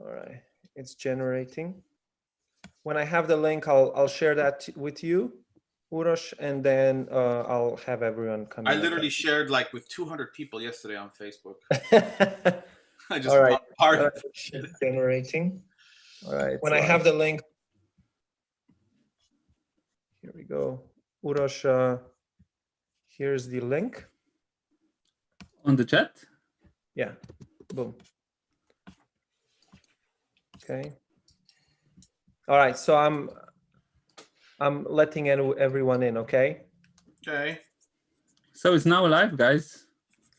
All right, it's generating. When I have the link, I'll share that with you, Urosh, and then I'll have everyone come in. I literally shared like with 200 people yesterday on Facebook. I just All right. bombarded It's generating. All right. When I have the link, here we go. Urosh, here's the link. On the chat? Yeah. Boom. Okay. All right. So I'm letting everyone in. Okay. Okay. So it's now live, guys.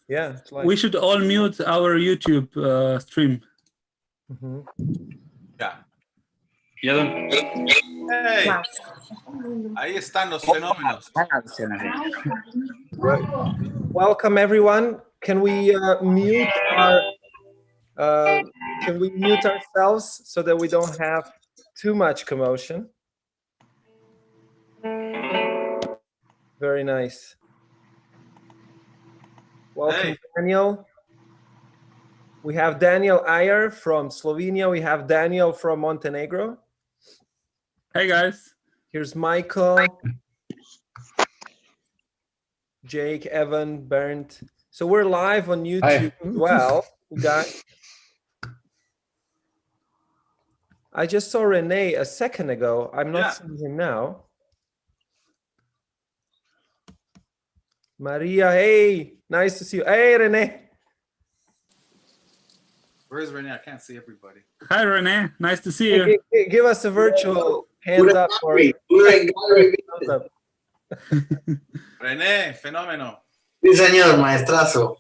Yeah. It's live. We should all mute our YouTube stream. Mm-hmm. Yeah. Hey. Ahí están los fenómenos. Right. Welcome everyone. Can we mute ourselves so that we don't have too much commotion? Very nice. Welcome, Daniel. We have Daniel Ayer from Slovenia. We have Daniel from Montenegro. Hey, guys. Here's Michael, Jake, Evan, Bernd. So we're live on YouTube as well. I just saw Rene a second ago. I'm not seeing him now. Maria, hey, nice to see you. Hey, Rene. Where is Rene? I can't see everybody. Hi, Rene. Nice to see you. Give us a virtual hands up. Rene, fenómeno. Sí, señor, maestrazo.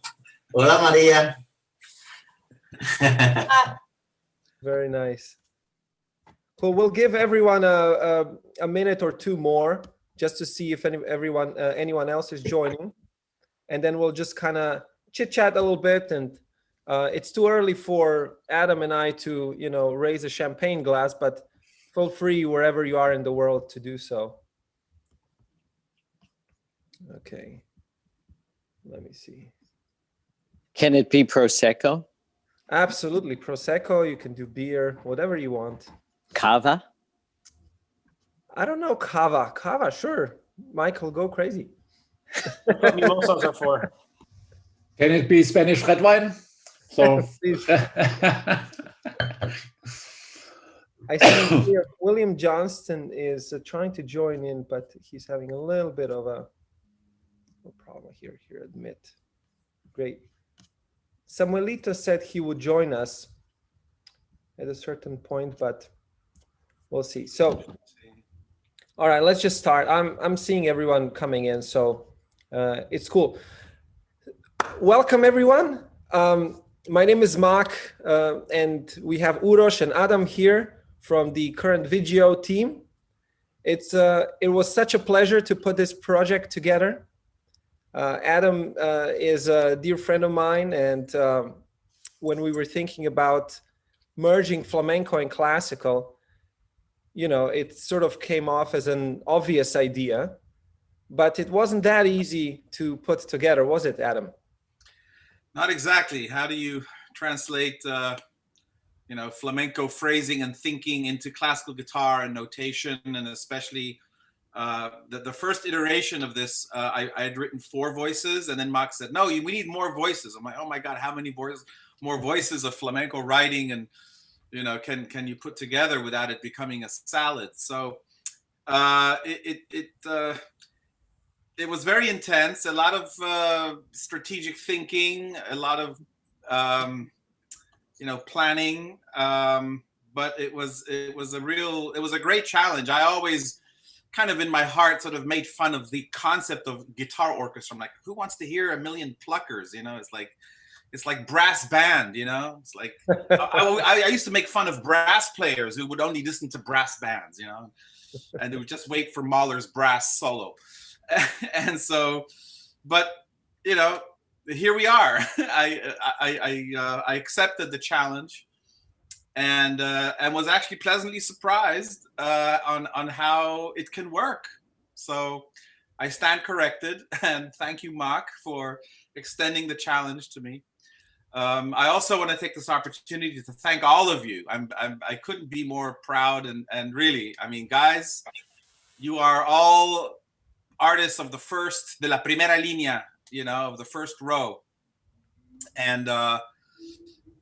Hola, María. Very nice. Cool. We'll give everyone a minute or two more just to see if anyone else is joining, and then we'll just kind of chit chat a little bit. And it's too early for Adam and I to, raise a champagne glass, but feel free wherever you are in the world to do so. Okay. Let me see. Can it be Prosecco? Absolutely. Prosecco, you can do beer, whatever you want. Cava? I don't know. Cava. Cava, sure. Michael, go crazy. That's what mimosas are for. Can it be Spanish red wine? So I see here William Johnston is trying to join in, but he's having a little bit of a problem here. Admit. Great. Samuelito said he would join us at a certain point, but we'll see. So, all right, let's just start. I'm seeing everyone coming in, so it's cool. Welcome, everyone. My name is Mark, and we have Urosh and Adam here from the current video team. It was such a pleasure to put this project together. Adam is a dear friend of mine, and when we were thinking about merging flamenco and classical, it sort of came off as an obvious idea, but it wasn't that easy to put together, was it, Adam? Not exactly. How do you translate, flamenco phrasing and thinking into classical guitar and notation, and especially the first iteration of this, I had written 4 voices, and then Mark said, no, we need more voices. I'm like, oh my God, how many more voices of flamenco writing and, can you put together without it becoming a salad? So it was very intense, a lot of strategic thinking, a lot of, planning, but it was a great challenge. I always kind of in my heart sort of made fun of the concept of guitar orchestra. I'm like, who wants to hear a million pluckers? It's like brass band, It's like I used to make fun of brass players who would only listen to brass bands, and they would just wait for Mahler's brass solo. And so, but here we are. I accepted the challenge, and was actually pleasantly surprised on how it can work. So I stand corrected, and thank you, Mark, for extending the challenge to me. I also want to take this opportunity to thank all of you. I couldn't be more proud, and really, I mean, guys, you are all artists of the first, de la primera línea, you know, of the first row. And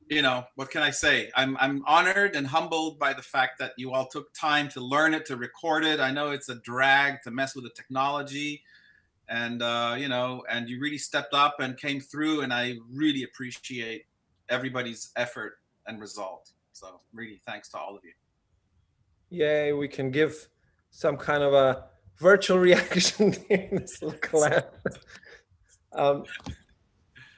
you know, what can I say? I'm honored and humbled by the fact that you all took time to learn it, to record it. I know it's a drag to mess with the technology, and you know, and you really stepped up and came through, and I really appreciate everybody's effort and result. So really, thanks to all of you. Yay, we can give some kind of a virtual reaction in this little collab.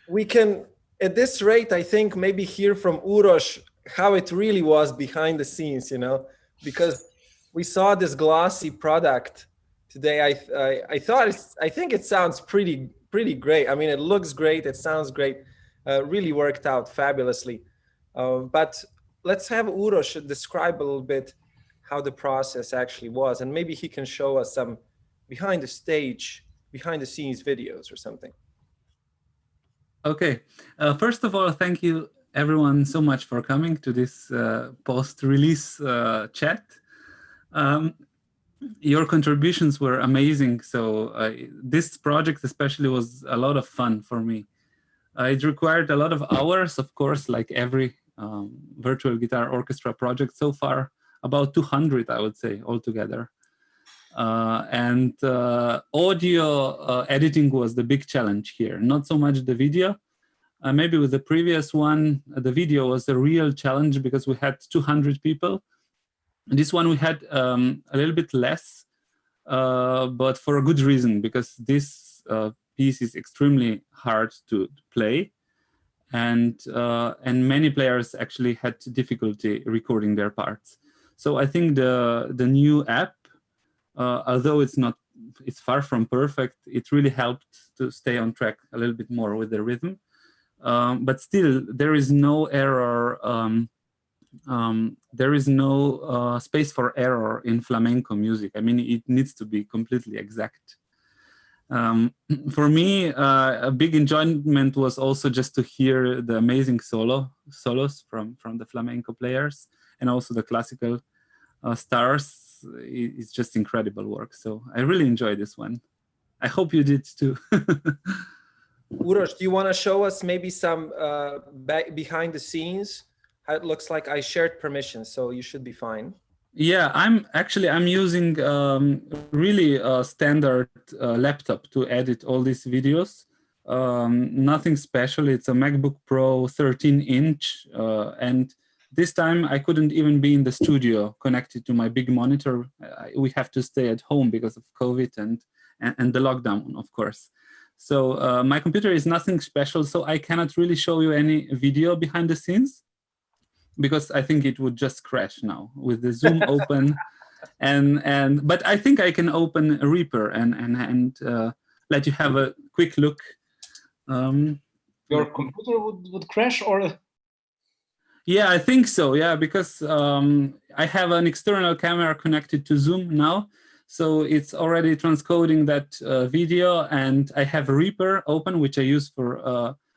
We can, at this rate, I think maybe hear from Uroš how it really was behind the scenes, you know, because we saw this glossy product today. I think it sounds pretty great. I mean, it looks great. It sounds great. Really worked out fabulously. But let's have Uroš describe a little bit how the process actually was, and maybe he can show us some behind the scenes videos or something. Okay. First of all, thank you everyone so much for coming to this post-release chat. Your contributions were amazing. So this project especially was a lot of fun for me. It required a lot of hours, of course, like every virtual guitar orchestra project so far, about 200, I would say, altogether. And audio editing was the big challenge here, not so much the video. Maybe with the previous one, the video was a real challenge because we had 200 people. This one we had a little bit less, but for a good reason, because this piece is extremely hard to play, and many players actually had difficulty recording their parts. So I think the new app, although it's far from perfect, it really helped to stay on track a little bit more with the rhythm. But still, there is no error. There is no space for error in flamenco music. I mean, it needs to be completely exact. For me, a big enjoyment was also just to hear the amazing solos from the flamenco players, and also the classical stars. It's just incredible work. So I really enjoyed this one. I hope you did too. Uroš, do you want to show us maybe some behind the scenes? How it looks like. I shared permission, so you should be fine. Yeah, I'm using really a standard laptop to edit all these videos. Nothing special. It's a MacBook Pro 13-inch, and this time I couldn't even be in the studio connected to my big monitor. We have to stay at home because of COVID and the lockdown, of course. So my computer is nothing special, so I cannot really show you any video behind the scenes, because I think it would just crash now with the Zoom open, but I think I can open Reaper and let you have a quick look. Your computer would crash, or? Yeah, I think so. Yeah, because I have an external camera connected to Zoom now, so it's already transcoding that video, and I have Reaper open, which I use for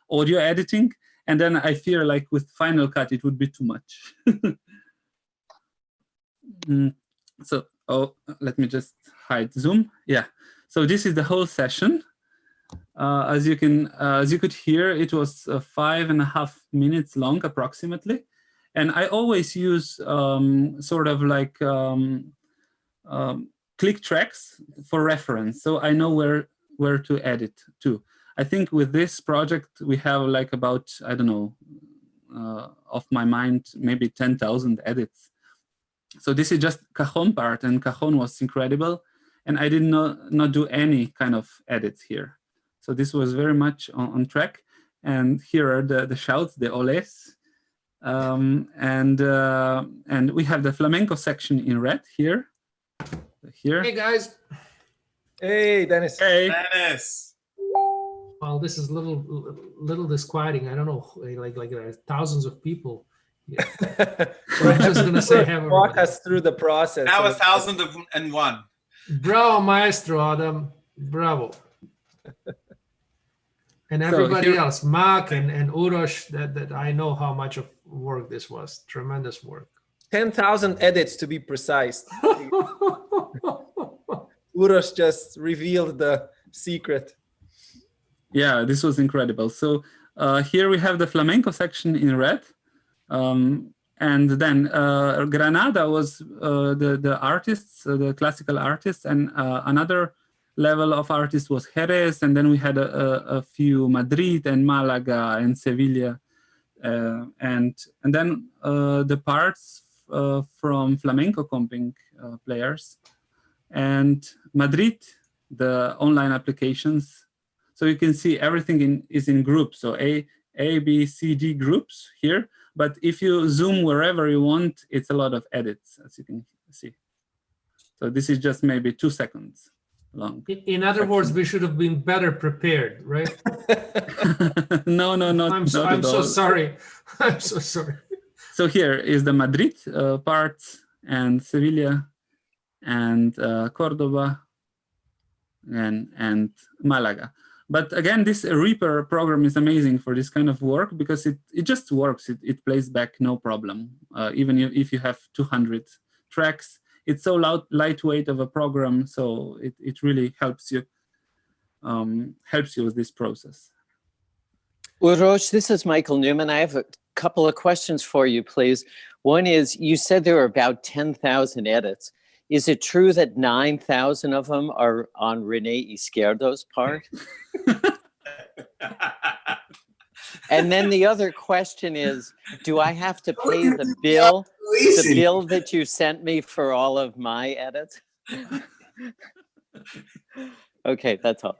audio editing. And then I fear, like with Final Cut, it would be too much. So, let me just hide Zoom. Yeah. So this is the whole session. As you could hear, it was 5.5 minutes long, approximately. And I always use sort of like click tracks for reference, so I know where to edit to. I think with this project, we have like about, I don't know, off my mind, maybe 10,000 edits. So this is just cajon part, and cajon was incredible. And I did not do any kind of edits here. So this was very much on track. And here are the shouts, the oles. And we have the flamenco section in red here. Here. Hey guys. Hey, Dennis. Hey. Dennis. Well, this is little disquieting. I don't know, like thousands of people. Yeah. So I'm just gonna say, walk us through the process. Now 1,001. Bravo, Maestro Adam. Bravo. And everybody else, Mark and Urosh, that I know how much of work this was. Tremendous work. 10,000 edits to be precise. Urosh just revealed the secret. Yeah, this was incredible. So here we have the flamenco section in red. And then Granada was the artists, the classical artists, and another level of artists was Jerez, and then we had a few Madrid and Malaga and Sevilla, and then the parts from flamenco comping players, and Madrid, the online applications. So you can see everything is in groups. So A, B, C, D groups here. But if you zoom wherever you want, it's a lot of edits, as you can see. So this is just maybe 2 seconds long. In other words, we should have been better prepared, right? No, I'm so sorry. I'm so sorry. So here is the Madrid part, and Sevilla, and Cordoba, and Malaga. But again, this Reaper program is amazing for this kind of work because it just works. It plays back no problem. Even if you have 200 tracks, it's so lightweight of a program, so it really helps you with this process. Urosh, this is Michael Newman. I have a couple of questions for you, please. One is, you said there were about 10,000 edits. Is it true that 9,000 of them are on Rene Izquierdo's part? And then the other question is, do I have to pay the bill that you sent me for all of my edits? Okay, that's all.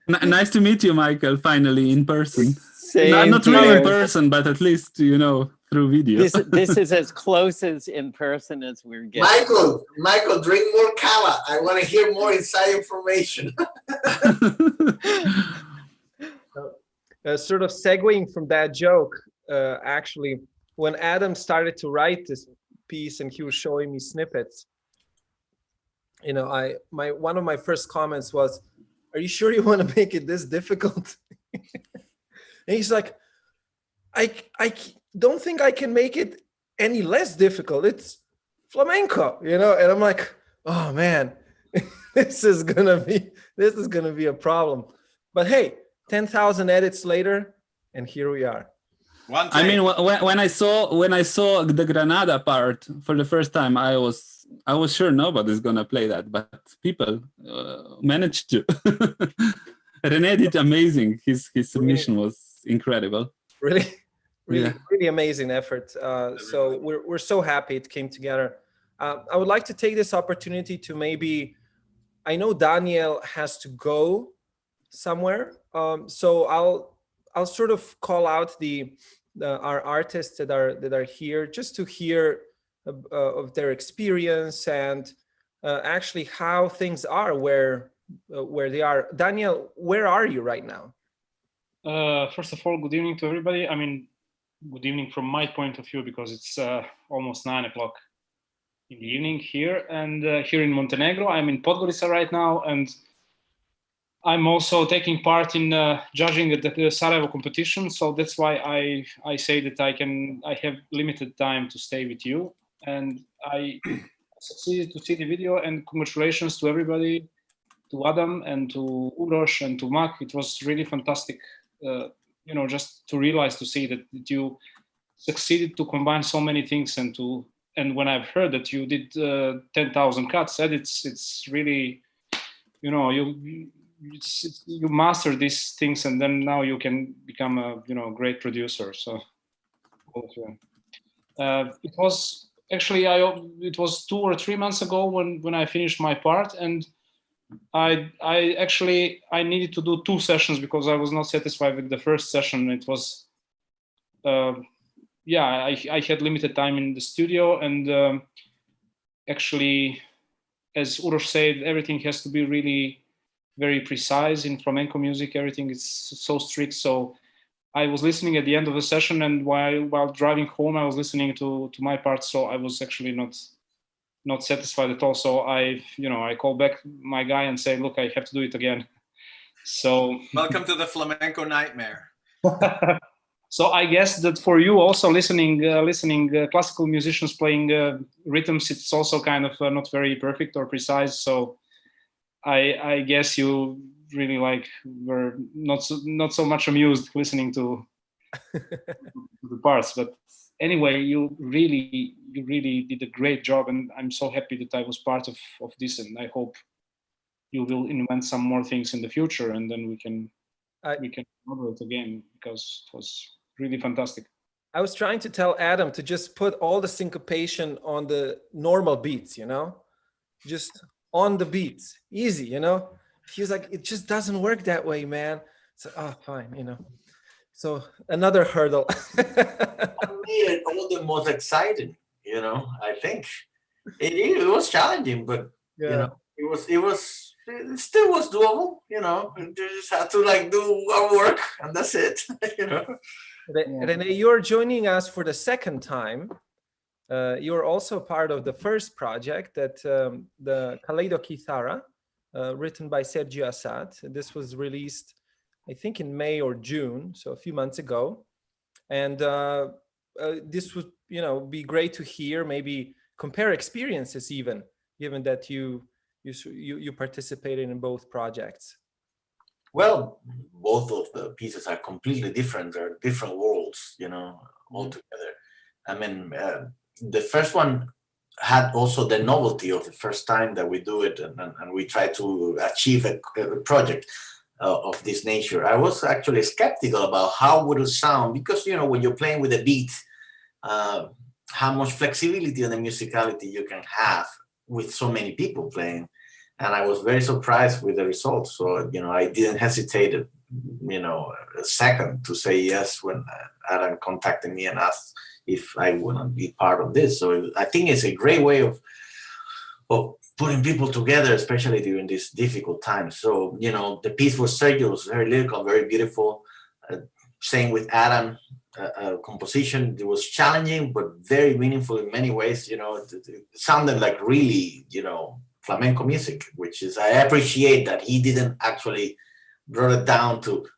Nice to meet you, Michael, finally in person. Not Same really here. in person, but at least, through video. This is as close as in person as we're getting. Michael, drink more cava. I want to hear more inside information. Sort of segueing from that joke, actually, when Adam started to write this piece and he was showing me snippets, one of my first comments was, "Are you sure you want to make it this difficult?" And he's like, I don't think I can make it any less difficult. It's flamenco, And I'm like, oh man, this is gonna be a problem. But hey, 10,000 edits later, and here we are. I mean, when I saw the Granada part for the first time, I was sure nobody's gonna play that, but people managed to. René did amazing. His submission was incredible. Really amazing effort. So we're so happy it came together. I would like to take this opportunity to I know Daniel has to go somewhere, so I'll sort of call out our artists that are here just to hear of their experience and actually how things are where they are. Daniel, where are you right now? First of all, good evening to everybody. I mean, good evening from my point of view, because it's almost 9 o'clock in the evening here. And here in Montenegro, I'm in Podgorica right now, and I'm also taking part in judging at the Sarajevo competition. So that's why I say that I have limited time to stay with you. And I succeeded to see the video, and congratulations to everybody, to Adam and to Urosh and to Mak. It was really fantastic, just to realize, to see that you succeeded to combine so many things, and when I've heard that you did 10,000 cuts, it's really, you master these things, and then now you can become a great producer. So it was actually it was 2 or 3 months ago when I finished my part, and I needed to do 2 sessions because I was not satisfied with the first session. It was I had limited time in the studio, and actually, as Uroš said, everything has to be really very precise in flamenco music. Everything is so strict. So I was listening at the end of the session, and while driving home, I was listening to my part. So I was actually not satisfied at all. So I called back my guy and said, look, I have to do it again. So Welcome to the flamenco nightmare. so I guess that for you also listening classical musicians playing rhythms, it's also kind of not very perfect or precise. So I guess you really were not so much amused listening to the parts. But anyway, you really did a great job, and I'm so happy that I was part of this, and I hope you will invent some more things in the future, and then we can model it again, because it was really fantastic. I was trying to tell Adam to just put all the syncopation on the normal beats, just on the beats, easy, He's like, it just doesn't work that way, man. So, fine, So another hurdle. For me, all the most exciting, I think it was challenging, but it still was doable, You just had to do our work, and that's it, Rene, you're joining us for the second time. You're also part of the first project, that the Kaleido Kithara, written by Sergio Assad. This was released, I think, in May or June, so a few months ago. And this would, be great to hear, maybe compare experiences even, given that you participated in both projects. Well, both of the pieces are completely different. They're different worlds, altogether. I mean, the first one had also the novelty of the first time that we do it, and we try to achieve a project of this nature. I was actually skeptical about how would it sound, because, when you're playing with a beat, how much flexibility and the musicality you can have with so many people playing. And I was very surprised with the results. So, I didn't hesitate, a second to say yes when Adam contacted me and asked if I want to be part of this. So I think it's a great way of putting people together, especially during these difficult times. So, the piece for Sergio was very lyrical, very beautiful. Same with Adam. Composition, it was challenging, but very meaningful in many ways. It sounded like really, flamenco music, which is, I appreciate that he didn't actually brought it down to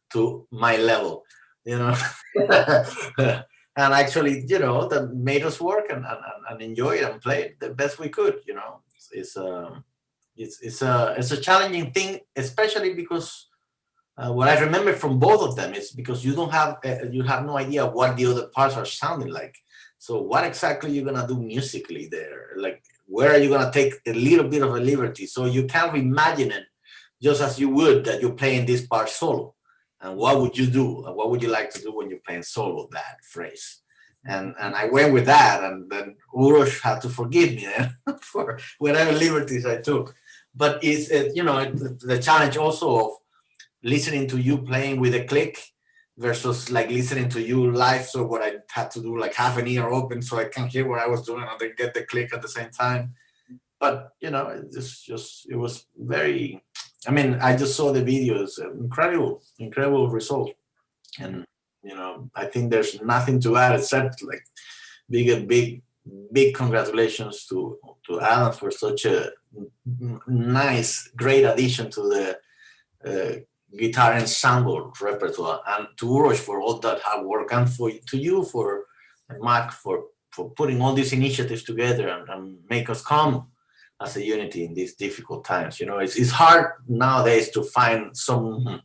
my level, and actually, that made us work and enjoy it and play it the best we could. It's a challenging thing, especially because what I remember from both of them is because you have no idea what the other parts are sounding like. So what exactly you're gonna do musically there? Like, where are you gonna take a little bit of a liberty? So you can't imagine it just as you would that you're playing this part solo. And what would you do? And what would you like to do when you're playing solo that phrase? And I went with that, and then Uroš had to forgive me for whatever liberties I took. But it's the challenge also of listening to you playing with a click versus listening to you live. So what I had to do, half an ear open so I can hear what I was doing and then get the click at the same time. But it was very. I mean, I just saw the videos. Incredible result, and I think there's nothing to add except big congratulations to Alan for such a nice, great addition to the guitar ensemble repertoire, and to Uroš for all that hard work, and to you for Mark for putting all these initiatives together and make us come as a unity in these difficult times. It's hard nowadays to find some,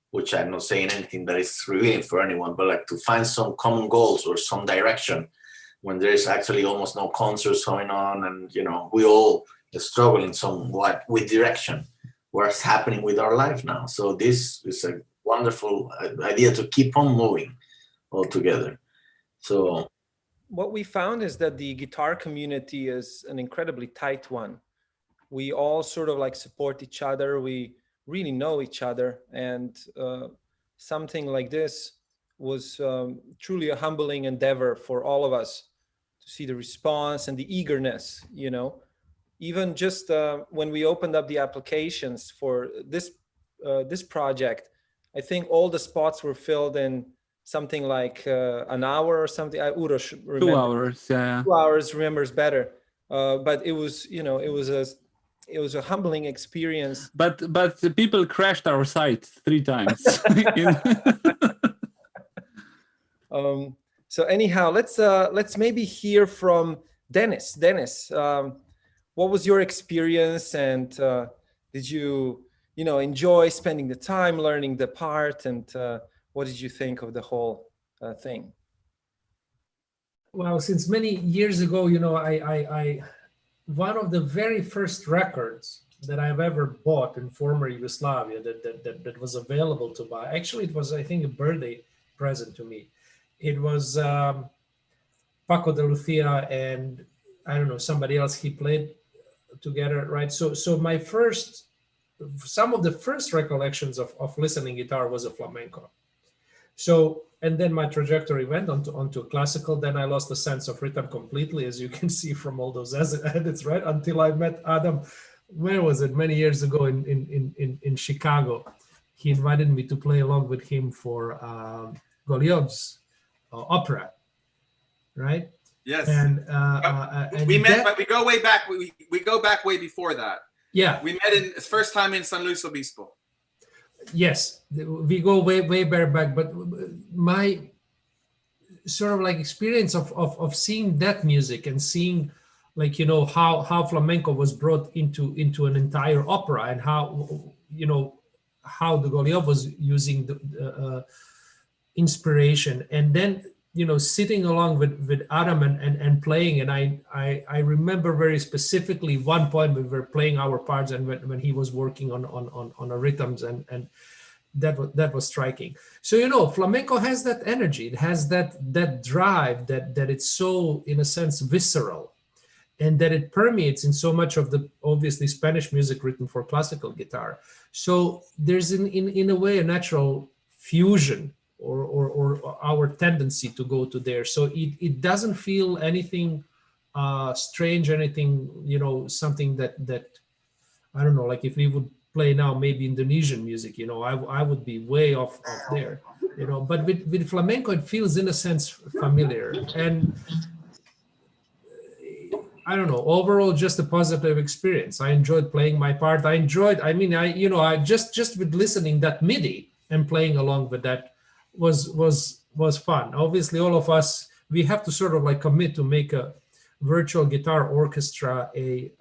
which I'm not saying anything that is revealing for anyone, but to find some common goals or some direction when there is actually almost no concerts going on, and we all struggling somewhat with direction. What's happening with our life now? So this is a wonderful idea to keep on moving all together. So what we found is that the guitar community is an incredibly tight one. We all sort of support each other. We really know each other, and something like this was truly a humbling endeavor for all of us to see the response and the eagerness. Even just when we opened up the applications for this project, I think all the spots were filled in something like an hour or something. Uroš remembers. 2 hours, yeah. 2 hours remembers better. But it was, it was it was a humbling experience. But the people crashed our site 3 times. So anyhow, let's maybe hear from Dennis. Dennis, what was your experience, and did you enjoy spending the time learning the part, and what did you think of the whole thing? Well, since many years ago, I one of the very first records that I've ever bought in former Yugoslavia that was available to buy. Actually, it was, I think, a birthday present to me. It was Paco de Lucia and I don't know, somebody else he played together, right? So some of the first recollections of listening guitar was a flamenco. So, and then my trajectory went onto classical. Then I lost the sense of rhythm completely, as you can see from all those edits, right? Until I met Adam, where was it? Many years ago in Chicago. He invited me to play along with him for Goliov's opera, right? Yes. And we met, but we go way back. We go back way before that. Yeah. We met in first time in San Luis Obispo. Yes, we go way back. But my sort of like experience of seeing that music and seeing how flamenco was brought into an entire opera, and how the Goliov was using the inspiration, and then sitting along with Adam and playing. And I remember very specifically one point when we were playing our parts, and when he was working on the rhythms, and that was striking. So flamenco has that energy, it has that drive, that it's so, in a sense, visceral, and that it permeates in so much of the obviously Spanish music written for classical guitar. So there's in a way a natural fusion or our tendency to go to there. So it doesn't feel anything strange, anything, something that I don't know, like if we would play now maybe Indonesian music, I would be way off there, but with flamenco, it feels in a sense familiar. And I don't know, overall, just a positive experience. I enjoyed playing my part. I just with listening that MIDI and playing along with that was fun. Obviously, all of us, we have to sort of like commit to make a virtual guitar orchestra, a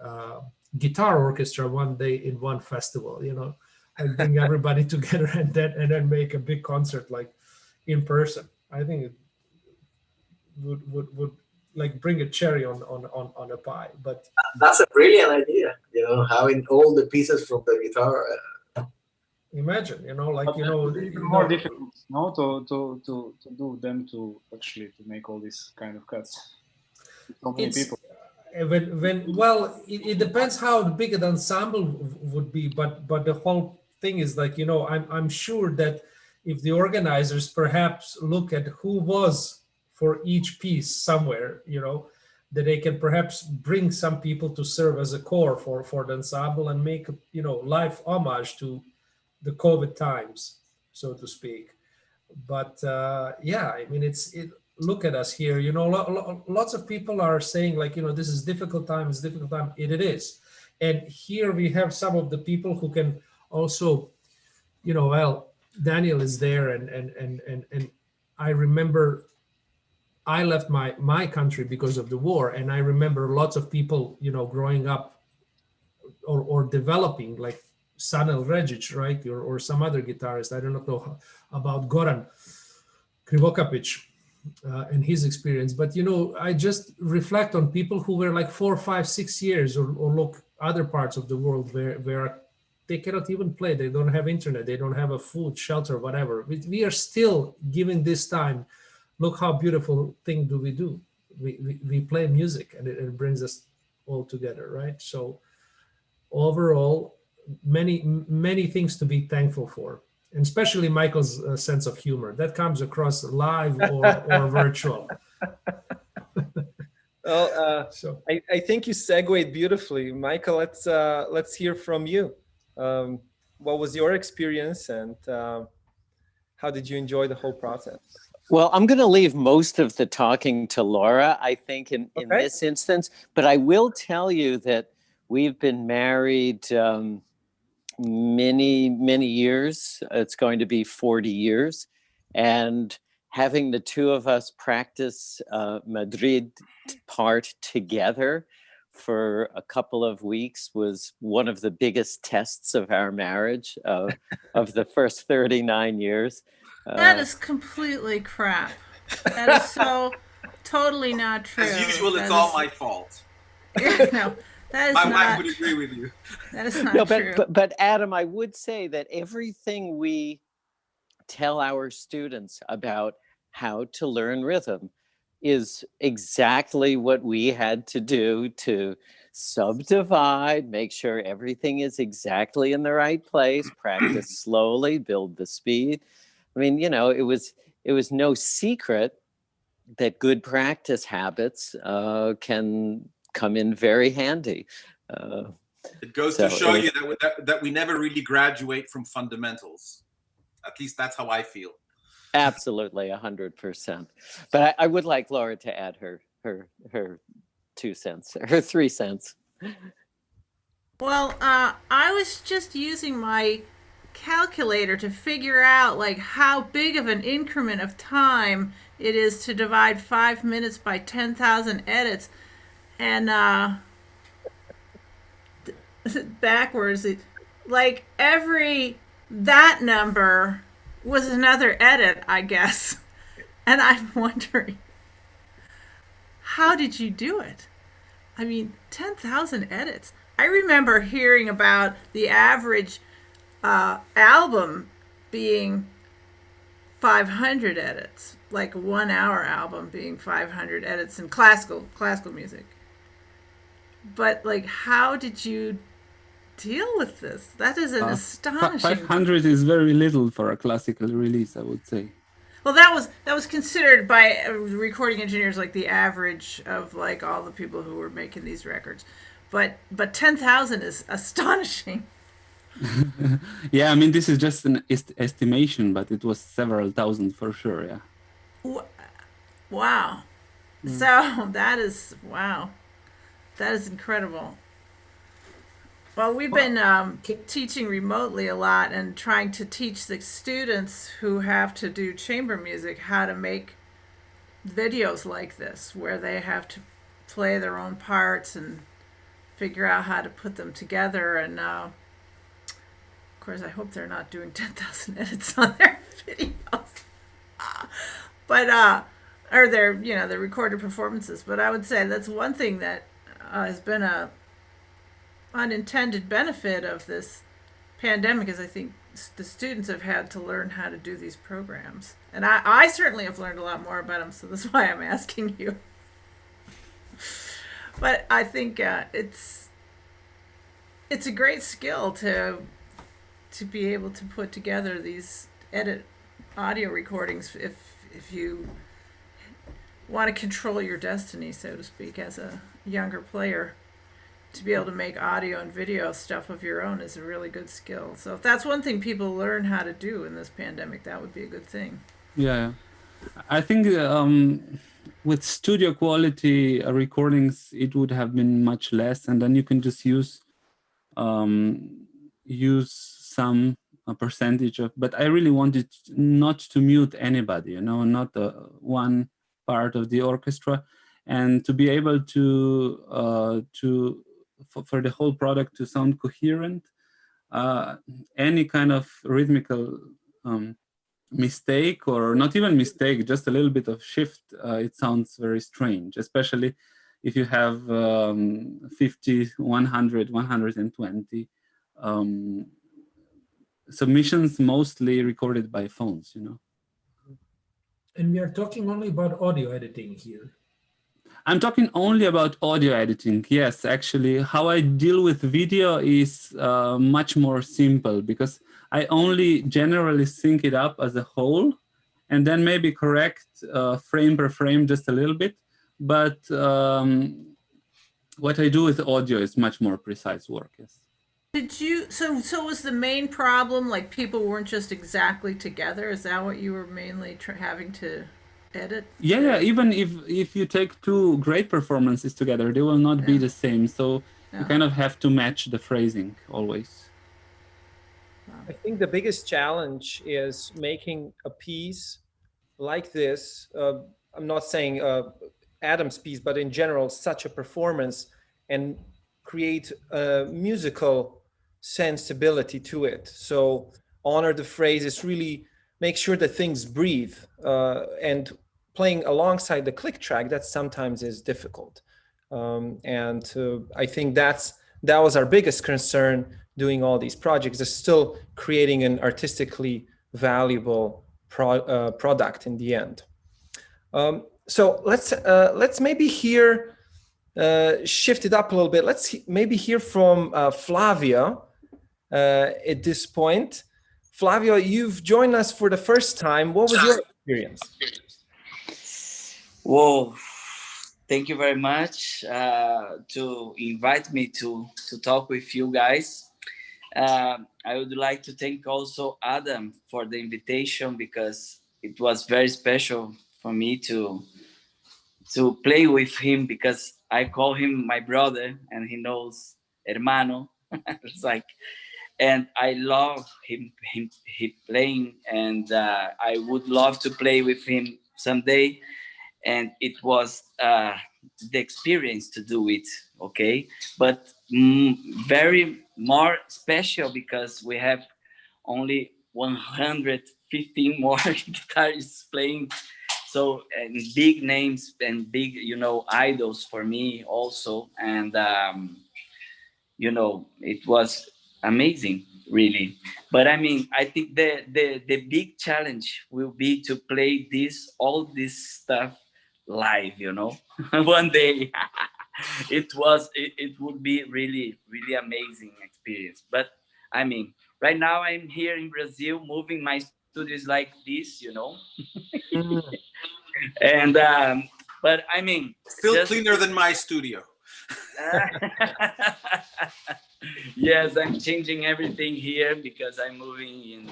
guitar orchestra one day in one festival, and bring everybody together and then make a big concert like in person. I think it would like bring a cherry on a pie. But that's a brilliant idea, having all the pieces from the guitar. Imagine, it's more difficult, to do them to make all these kind of cuts. So many people. It depends how big an ensemble would be, but the whole thing is like, I'm sure that if the organizers perhaps look at who was for each piece somewhere, that they can perhaps bring some people to serve as a core for the ensemble and make live homage to the COVID times, so to speak. But look at us here. Lots of people are saying like, this is difficult time. It's difficult time. It is. And here we have some of the people who can also, Daniel is there, and I remember I left my country because of the war, and I remember lots of people, growing up or developing, like Sanel Regic, right, or some other guitarist. I don't know about Goran Krivokapic and his experience, but I just reflect on people who were like 4, 5, 6 years, or look other parts of the world where they cannot even play. They don't have internet. They don't have a food, shelter, whatever. We are still giving this time. Look how beautiful thing do. We play music, and it brings us all together, right? So overall, many things to be thankful for, and especially Michael's sense of humor that comes across live or virtual. Well, I think you segued beautifully, Michael. Let's hear from you. What was your experience, and how did you enjoy the whole process? Well, I'm going to leave most of the talking to Laura, I think, in this instance, but I will tell you that We've been married many years. It's going to be 40 years. And having the two of us practice Madrid part together for a couple of weeks was one of the biggest tests of our marriage of the first 39 years. That is completely crap. That is so totally not true. As usual, That it's all is- my fault. No, that is My not. wife would agree with you. That is not No, true. but Adam, I would say that everything we tell our students about how to learn rhythm is exactly what we had to do to subdivide, make sure everything is exactly in the right place, practice slowly, build the speed. I mean, you know, it was no secret that good practice habits can come in very handy. It goes So to show it- you that we never really graduate from fundamentals. At least that's how I feel. Absolutely, 100%. But I would like Laura to add her 2 cents, her 3 cents. Well, I was just using my calculator to figure out like how big of an increment of time it is to divide 5 minutes by 10,000 edits, and backwards, like that number was another edit, I guess. And I'm wondering, how did you do it? I mean, 10,000 edits. I remember hearing about the average album being 500 edits, like a 1 hour album being 500 edits in classical music. But like, how did you deal with this? That is an astonishing. 500 is very little for a classical release, I would say. Well, that was considered by recording engineers like the average of like all the people who were making these records, but 10,000 is astonishing. Yeah, I mean, this is just an estimation, but it was several thousand for sure. Yeah. Wow. So that is wow. That is incredible. Well, we've been teaching remotely a lot and trying to teach the students who have to do chamber music how to make videos like this, where they have to play their own parts and figure out how to put them together. And of course, I hope they're not doing 10,000 edits on their videos, but or their their recorded performances. But I would say that's one thing that has been a unintended benefit of this pandemic, is I think the students have had to learn how to do these programs, and I certainly have learned a lot more about them, so that's why I'm asking you. But I think it's a great skill to be able to put together these edit audio recordings if you want to control your destiny, so to speak, as a younger player. To be able to make audio and video stuff of your own is a really good skill. So if that's one thing people learn how to do in this pandemic, that would be a good thing. Yeah, I think with studio quality recordings, it would have been much less, and then you can just use some percentage of. But I really wanted not to mute anybody, not one part of the orchestra, and to be able to for the whole product to sound coherent. Any kind of rhythmical mistake, or not even mistake, just a little bit of shift, it sounds very strange, especially if you have 50, 100, 120 submissions, mostly recorded by phones, And we are talking only about audio editing here. I'm talking only about audio editing. Yes, actually, how I deal with video is much more simple, because I only generally sync it up as a whole, and then maybe correct frame per frame just a little bit. But what I do with audio is much more precise work. Yes. Did you? So was the main problem like people weren't just exactly together? Is that what you were mainly having to edit? Yeah. Even if you take two great performances together, they will not be the same. So You kind of have to match the phrasing always. I think the biggest challenge is making a piece like this. I'm not saying Adam's piece, but in general, such a performance, and create a musical sensibility to it. So honor the phrase is really make sure that things breathe, and playing alongside the click track, that sometimes is difficult. And I think that was our biggest concern doing all these projects, is still creating an artistically valuable product in the end. So let's maybe hear, shift it up a little bit. Let's maybe hear from Flavia at this point. Flavia, you've joined us for the first time. What was your experience? Whoa, thank you very much to invite me to talk with you guys. I would like to thank also Adam for the invitation, because it was very special for me to play with him, because I call him my brother and he knows hermano. It's like, and I love him playing, and I would love to play with him someday. And it was the experience to do it, okay? But very more special because we have only 115 more guitarists playing. So, and big names and big, idols for me also. And, it was amazing, really. But I mean, I think the big challenge will be to play all this stuff live, one day. It would be really, really amazing experience. But I mean, right now I'm here in Brazil, moving my studios like this, and but I mean, still cleaner than my studio. Yes, I'm changing everything here because I'm moving in.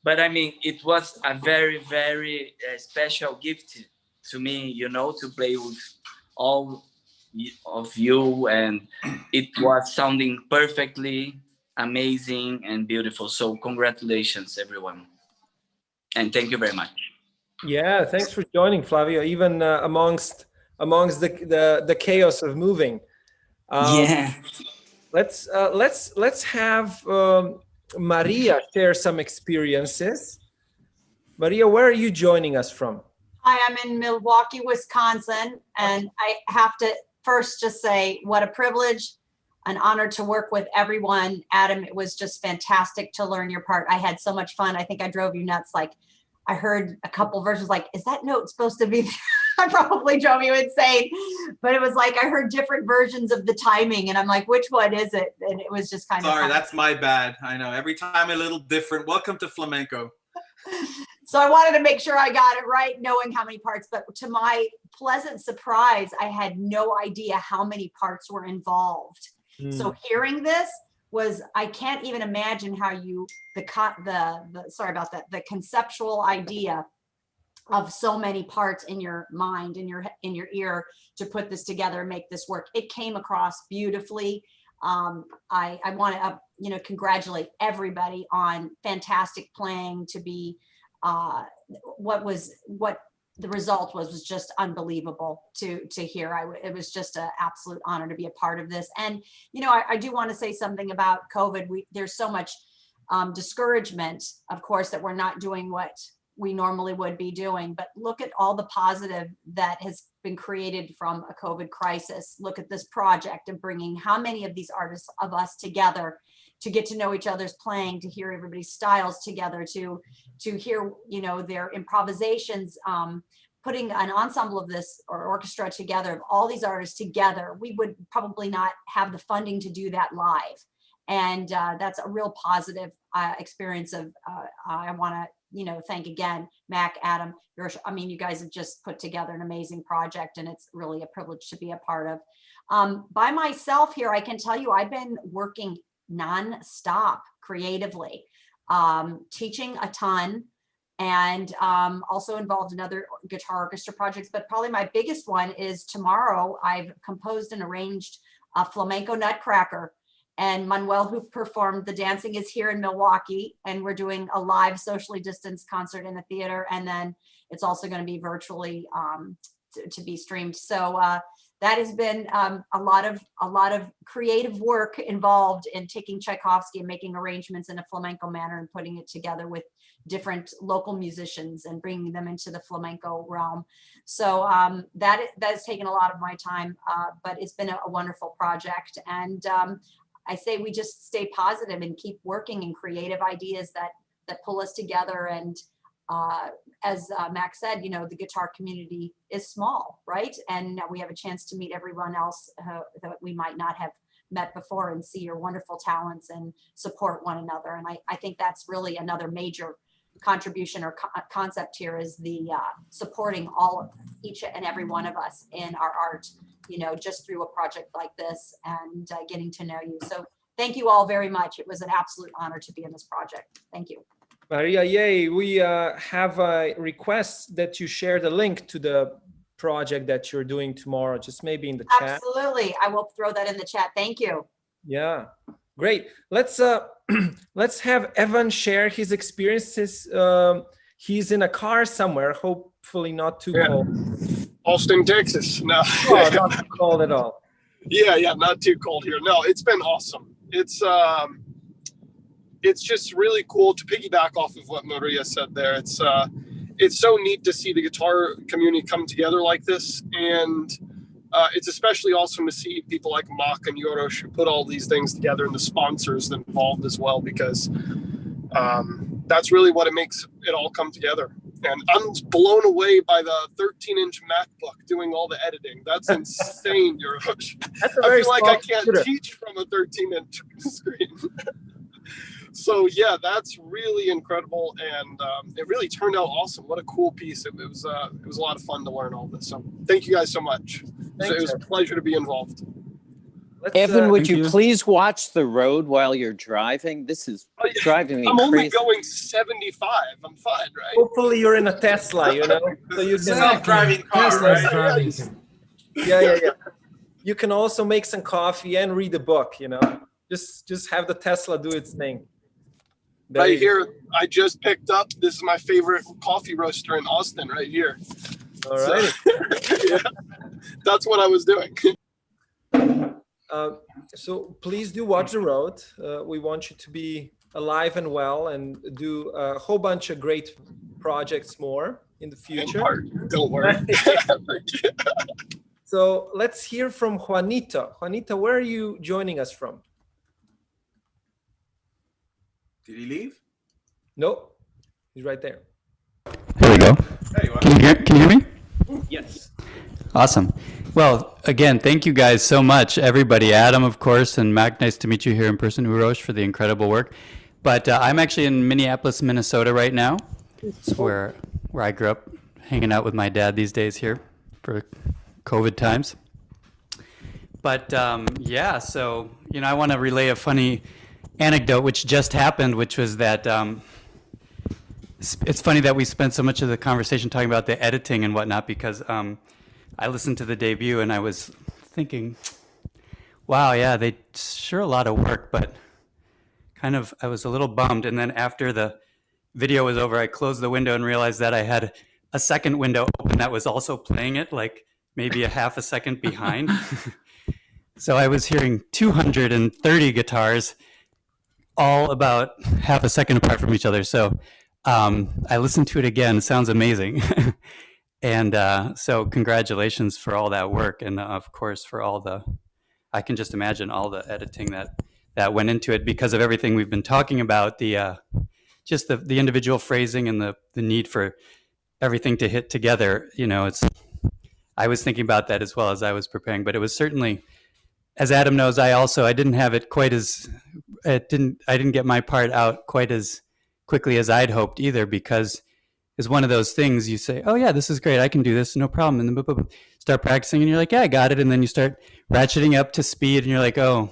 But I mean, it was a very, very special gift to me, to play with all of you, and it was sounding perfectly amazing and beautiful. So congratulations, everyone, and thank you very much. Yeah, thanks for joining, Flavio, even amongst the chaos of moving. Yeah. Let's have Maria share some experiences. Maria, where are you joining us from? Hi, I'm in Milwaukee, Wisconsin, and I have to first just say what a privilege, an honor to work with everyone. Adam, it was just fantastic to learn your part. I had so much fun. I think I drove you nuts. Like, I heard a couple versions like, is that note supposed to be I probably drove you insane, but it was like I heard different versions of the timing, and I'm like, which one is it? And it was just kind of sorry. That's my bad. I know every time a little different. Welcome to flamenco. So I wanted to make sure I got it right, knowing how many parts. But to my pleasant surprise, I had no idea how many parts were involved. So hearing this was, I can't even imagine how you sorry about that, the conceptual idea of so many parts in your mind, in your ear, to put this together and make this work. It came across beautifully. I want to congratulate everybody on fantastic playing. To be what the result was just unbelievable to hear. It was just an absolute honor to be a part of this. And I do want to say something about COVID. There's so much discouragement, of course, that we're not doing what we normally would be doing, but look at all the positive that has been created from a COVID crisis. Look at this project of bringing how many of these artists of us together to get to know each other's playing, to hear everybody's styles together, to hear their improvisations, putting an ensemble of this or orchestra together of all these artists together. We would probably not have the funding to do that live, and that's a real positive experience of I want to thank again, Mac, Adam, you guys have just put together an amazing project, and it's really a privilege to be a part of. By myself here, I can tell you I've been working nonstop creatively, teaching a ton, and also involved in other guitar orchestra projects. But probably my biggest one is tomorrow I've composed and arranged Flamenco Nutcracker. And Manuel, who performed the dancing, is here in Milwaukee, and we're doing a live socially distanced concert in the theater. And then it's also going to be virtually to be streamed. So that has been a lot of creative work involved in taking Tchaikovsky and making arrangements in a flamenco manner and putting it together with different local musicians and bringing them into the flamenco realm. So that has taken a lot of my time, but it's been a wonderful project. And I say we just stay positive and keep working in creative ideas that pull us together. And as Max said, the guitar community is small, right? And we have a chance to meet everyone else that we might not have met before and see your wonderful talents and support one another. And I think that's really another major contribution or concept here is the supporting each and every one of us in our art, just through a project like this and getting to know you. So thank you all very much. It was an absolute honor to be in this project. Thank you. Maria, yay. We have a request that you share the link to the project that you're doing tomorrow, just maybe in the chat. Absolutely. I will throw that in the chat. Thank you. Yeah, great. Let's have Evan share his experiences. He's in a car somewhere, hopefully not too cold. Austin, Texas. No, oh, not too cold at all. Yeah, not too cold here. No, it's been awesome. It's just really cool to piggyback off of what Maria said there. It's so neat to see the guitar community come together like this, and it's especially awesome to see people like Mak and Yorosh who put all these things together, and the sponsors involved as well, because that's really what it makes it all come together. And I'm blown away by the 13-inch MacBook doing all the editing. That's insane, Yorosh. I feel like I can't teach from a 13-inch screen. So yeah, that's really incredible, and it really turned out awesome. What a cool piece! It was a lot of fun to learn all this. So thank you guys so much. It was a pleasure to be involved. Evan, would you please watch the road while you're driving? This is driving me crazy. I'm only going 75. I'm fine, right? Hopefully you're in a Tesla, so you can self-driving car, right? Yeah. You can also make some coffee and read a book. Just have the Tesla do its thing. Right here, I just picked up. This is my favorite coffee roaster in Austin, right here. All right. So, yeah, that's what I was doing. So please do watch the road. We want you to be alive and well and do a whole bunch of great projects more in the future. Don't worry. So let's hear from Juanita. Juanita, where are you joining us from? Did he leave? Nope, he's right there. Here we go. There you are. Can you hear me? Yes. Awesome. Well, again, thank you guys so much, everybody. Adam, of course, and Mac, nice to meet you here in person. Urosh, for the incredible work. But I'm actually in Minneapolis, Minnesota right now. It's where I grew up, hanging out with my dad these days here for COVID times. But yeah, so, I want to relay a funny anecdote which just happened, which was that it's funny that we spent so much of the conversation talking about the editing and whatnot, because I listened to the debut and I was thinking, wow, yeah, they sure a lot of work, but I was a little bummed. And then after the video was over, I closed the window and realized that I had a second window open that was also playing it, like maybe a half a second behind. So I was hearing 230 guitars all about half a second apart from each other. So I listened to it again. It sounds amazing. And so congratulations for all that work. And of course, for I can just imagine all the editing that went into it, because of everything we've been talking about, just the individual phrasing and the need for everything to hit together. I was thinking about that as well as I was preparing, but it was certainly, as Adam knows, I didn't have it I didn't get my part out quite as quickly as I'd hoped either, because it's one of those things you say, oh yeah, this is great, I can do this, no problem. And then start practicing and you're like, yeah, I got it. And then you start ratcheting up to speed and you're like, oh,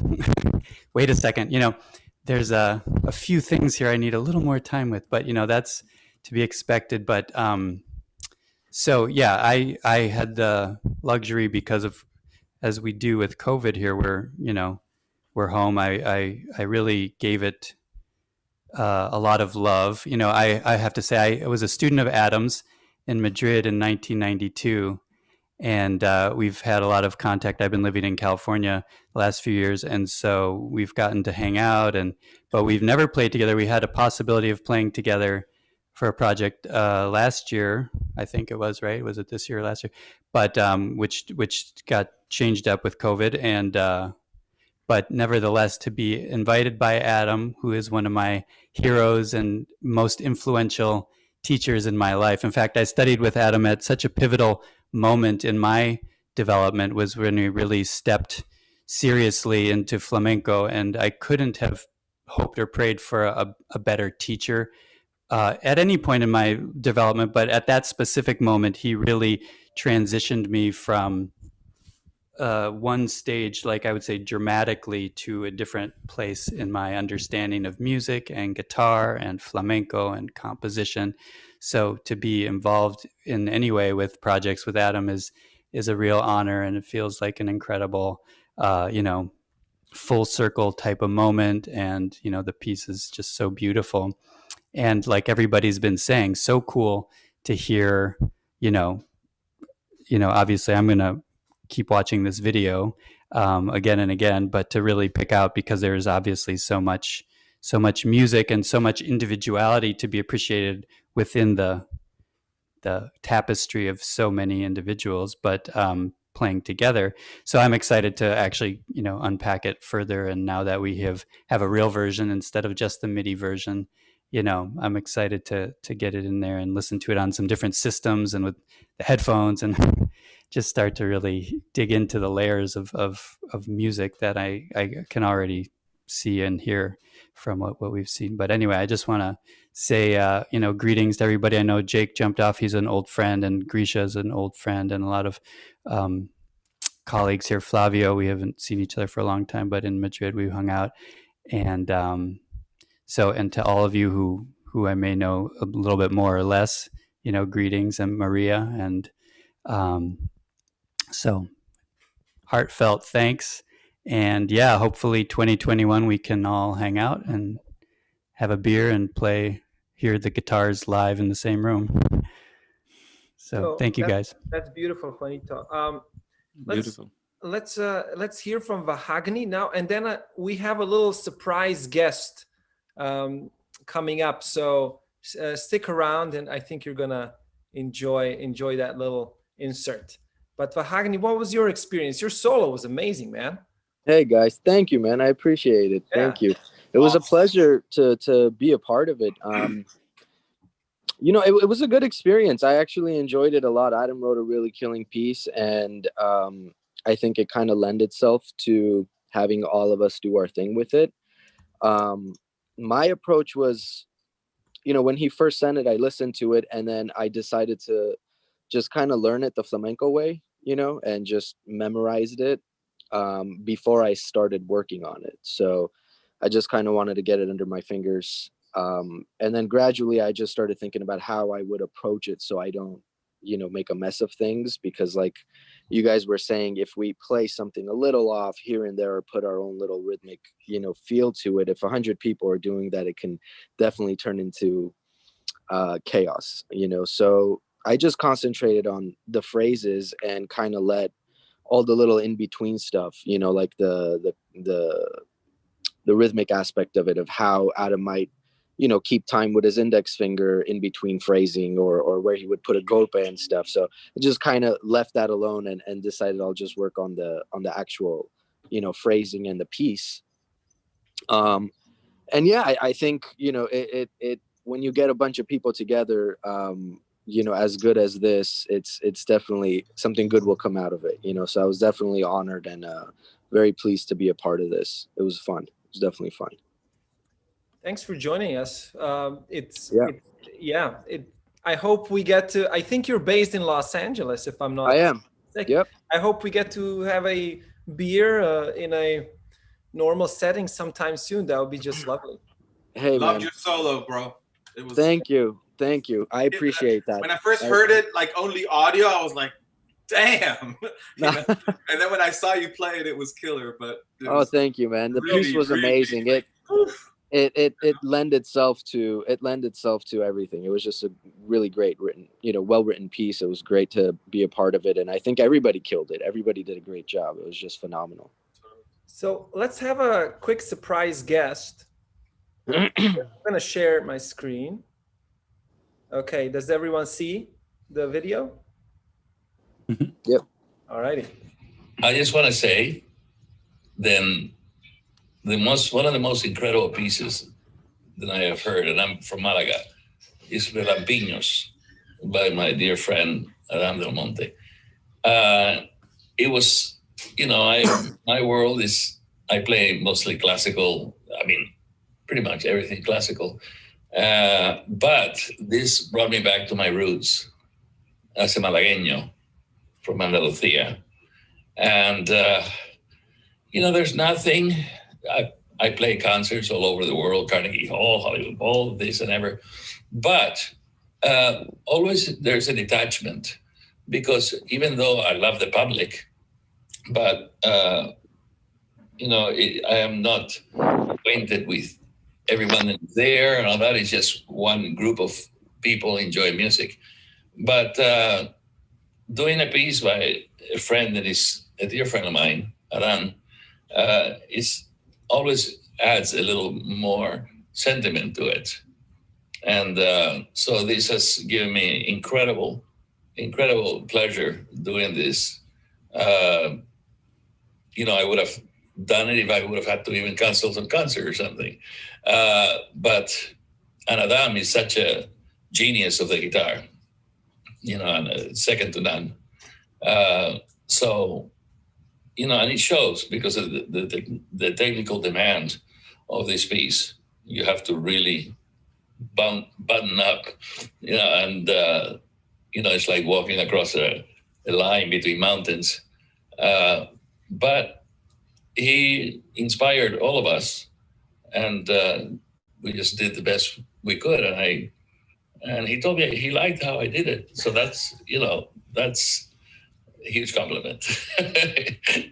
wait a second. There's a few things here I need a little more time with, but that's to be expected. But so yeah, I had the luxury, because of as we do with COVID here, where, you know, we're home. I really gave it a lot of love. You know, I have to say, I was a student of Adam's in Madrid in 1992, and we've had a lot of contact. I've been living in California the last few years, and so we've gotten to hang out, but we've never played together. We had a possibility of playing together for a project last year, I think it was, right? Was it this year or last year? But which got changed up with COVID, and but nevertheless, to be invited by Adam, who is one of my heroes and most influential teachers in my life. In fact, I studied with Adam at such a pivotal moment in my development, was when we really stepped seriously into flamenco, and I couldn't have hoped or prayed for a better teacher at any point in my development. But at that specific moment, he really transitioned me from one stage, like I would say dramatically, to a different place in my understanding of music and guitar and flamenco and composition. So to be involved in any way with projects with Adam is a real honor, and it feels like an incredible, you know, full circle type of moment. And, you know, the piece is just so beautiful. And like everybody's been saying, so cool to hear, you know, obviously I'm going to keep watching this video again and again, but to really pick out, because there's obviously so much music and so much individuality to be appreciated within the tapestry of so many individuals, but playing together. So I'm excited to actually, you know, unpack it further. And now that we have a real version instead of just the MIDI version, you know, I'm excited to get it in there and listen to it on some different systems and with the headphones, and just start to really dig into the layers of music that I can already see and hear from what we've seen. But anyway, I just want to say, you know, greetings to everybody. I know Jake jumped off. He's an old friend, and Grisha is an old friend, and a lot of colleagues here. Flavio, we haven't seen each other for a long time, but in Madrid we hung out. And and to all of you who I may know a little bit more or less, you know, greetings, and Maria, and so heartfelt thanks. And yeah, hopefully 2021 we can all hang out and have a beer and hear the guitars live in the same room. So thank you, guys. That's beautiful, Juanito. Beautiful. Let's hear from Vahagni now, and then we have a little surprise guest coming up. So stick around, and I think you're gonna enjoy that little insert. But Vahagni, what was your experience? Your solo was amazing, man. Hey guys, thank you, man. I appreciate it. Thank you. It was a pleasure to be a part of it. You know, it was a good experience. I actually enjoyed it a lot. Adam wrote a really killing piece, and I think it kind of lent itself to having all of us do our thing with it. My approach was, you know, when he first sent it, I listened to it, and then I decided to just kind of learn it the flamenco way, you know, and just memorized it before I started working on it. So I just kind of wanted to get it under my fingers. And then gradually I just started thinking about how I would approach it so I don't, you know, make a mess of things, because like you guys were saying, if we play something a little off here and there or put our own little rhythmic, you know, feel to it, if 100 people are doing that, it can definitely turn into chaos, you know. So I just concentrated on the phrases and kind of let all the little in-between stuff, you know, like the rhythmic aspect of it, of how Adam might, you know, keep time with his index finger in between phrasing, or where he would put a golpe and stuff. So I just kind of left that alone and decided I'll just work on the actual, you know, phrasing and the piece. And yeah, I think, you know, it when you get a bunch of people together, you know, as good as this, it's definitely something good will come out of it, you know. So I was definitely honored and very pleased to be a part of this. It was fun. It was definitely fun. Thanks for joining us. I hope we get to, I think you're based in Los Angeles, if I'm not I am. mistaken. Yep. I hope we get to have a beer in a normal setting sometime soon. That would be just lovely. Hey, Loved man. your solo, bro. It was. Thank you. I appreciate that. When I first heard it, like only audio, I was like, damn. You know? And then when I saw you play it, it was killer. But oh, thank you, man. The really, piece was really amazing. like, It lend itself to everything. It was just a really great written, well written piece. It was great to be a part of it, and I think everybody killed it. Everybody did a great job. It was just phenomenal. So let's have a quick surprise guest. I'm gonna share my screen. Okay, does everyone see the video? Yep. All righty. I just want to say, then, one of the most incredible pieces that I have heard, and I'm from Malaga, is Relampiños by my dear friend Adam Del Monte. It was, my world is, I play mostly classical. I mean, pretty much everything classical. But this brought me back to my roots as a Malagueño from Andalusia. And, there's nothing, I play concerts all over the world, Carnegie Hall, Hollywood Bowl, this and ever. But always there's a detachment, because even though I love the public, but, I am not acquainted with everyone there and all that. It's just one group of people enjoy music. But doing a piece by a friend that is a dear friend of mine, Aran, is always adds a little more sentiment to it. And so this has given me incredible pleasure doing this. I would have done it if I would have had to even cancel some concert or something. But Adam is such a genius of the guitar, and second to none. So, and it shows because of the technical demand of this piece. You have to really button up, and, it's like walking across a line between mountains. But he inspired all of us, and we just did the best we could. And he told me he liked how I did it. So that's a huge compliment.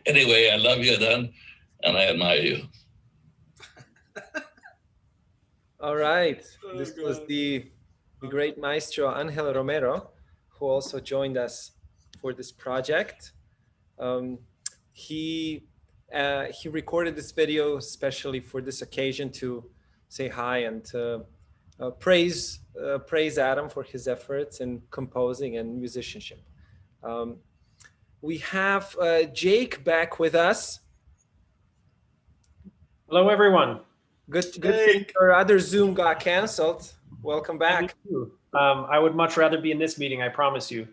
Anyway, I love you, Adam, and I admire you. All right. This was the great maestro Angel Romero, who also joined us for this project. He recorded this video especially for this occasion to say hi and to praise Adam for his efforts in composing and musicianship. We have Jake back with us. Hello, everyone. Good thing our other Zoom got canceled. Welcome back. I would much rather be in this meeting, I promise you.